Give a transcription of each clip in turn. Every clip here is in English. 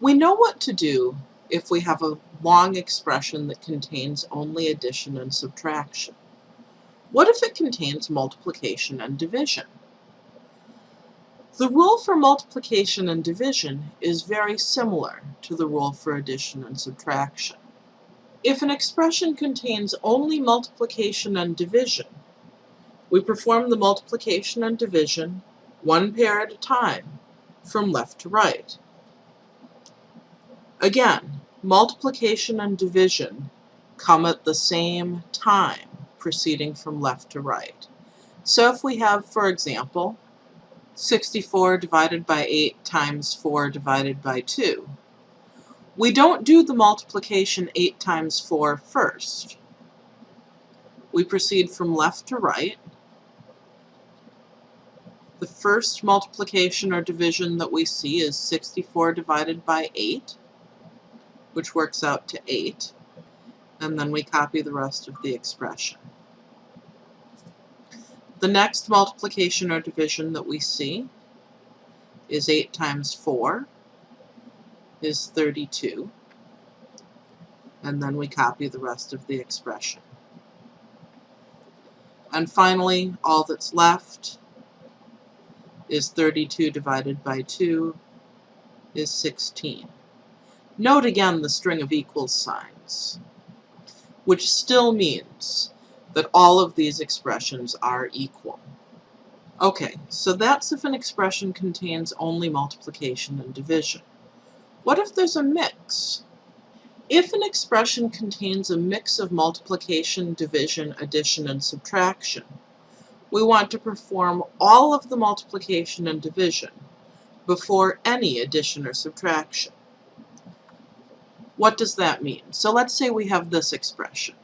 We know what to do if we have a long expression that contains only addition and subtraction. What if it contains multiplication and division? The rule for multiplication and division is very similar to the rule for addition and subtraction. If an expression contains only multiplication and division, we perform the multiplication and division one pair at a time, from left to right. Again, multiplication and division come at the same time, proceeding from left to right. So if we have, for example, 64 divided by 8 times 4 divided by 2, we don't do the multiplication 8 times 4 first. We proceed from left to right. The first multiplication or division that we see is 64 divided by 8, which works out to 8, and then we copy the rest of the expression. The next multiplication or division that we see is 8 times 4 is 32, and then we copy the rest of the expression. And finally, all that's left is 32 divided by 2 is 16. Note again the string of equals signs, which still means that all of these expressions are equal. Okay, so that's if an expression contains only multiplication and division. What if there's a mix? If an expression contains a mix of multiplication, division, addition, and subtraction, we want to perform all of the multiplication and division before any addition or subtraction. What does that mean? So let's say we have this expression.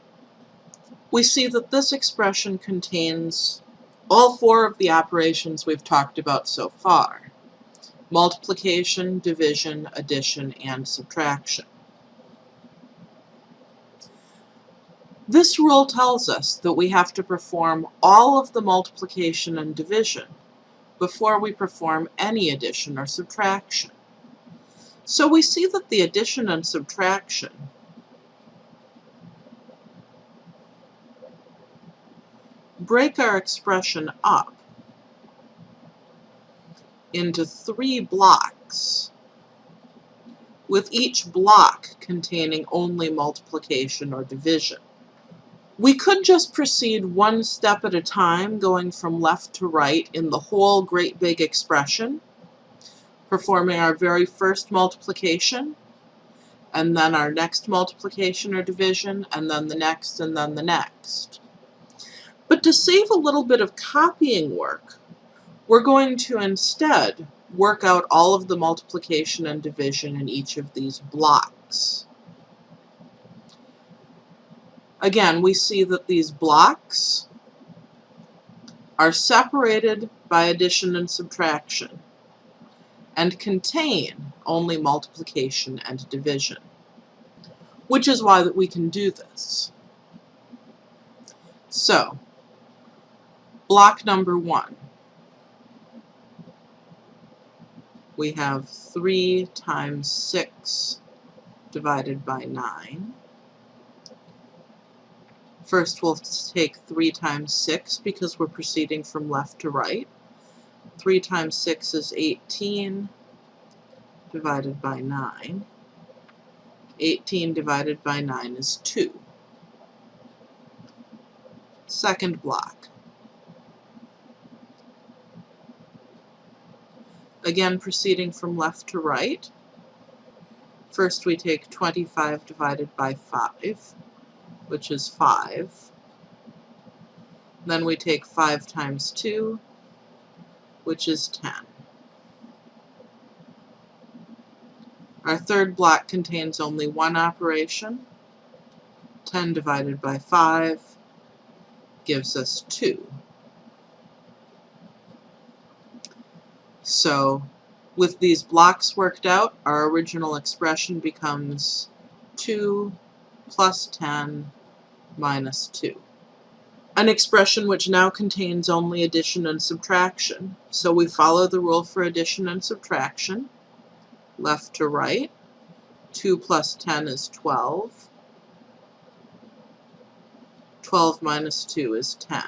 We see that this expression contains all 4 of the operations we've talked about so far: multiplication, division, addition, and subtraction. This rule tells us that we have to perform all of the multiplication and division before we perform any addition or subtraction. So we see that the addition and subtraction break our expression up into 3 blocks, with each block containing only multiplication or division. We could just proceed one step at a time, going from left to right in the whole great big expression, performing our very first multiplication, and then our next multiplication or division, and then the next, and then the next. But to save a little bit of copying work, we're going to instead work out all of the multiplication and division in each of these blocks. Again, we see that these blocks are separated by addition and subtraction and contain only multiplication and division, which is why we can do this. So, block number 1. We have 3 times 6 divided by 9. First, we'll take 3 times 6 because we're proceeding from left to right. 3 times 6 is 18 divided by 9. 18 divided by 9 is 2. Second block. Again, proceeding from left to right. First, we take 25 divided by 5, which is 5. Then we take 5 times 2, which is 10. Our third block contains only one operation. 10 divided by 5 gives us 2. So, with these blocks worked out, our original expression becomes 2 plus 10 minus 2. An expression which now contains only addition and subtraction. So we follow the rule for addition and subtraction, left to right. 2 plus 10 is 12. 12 minus 2 is 10.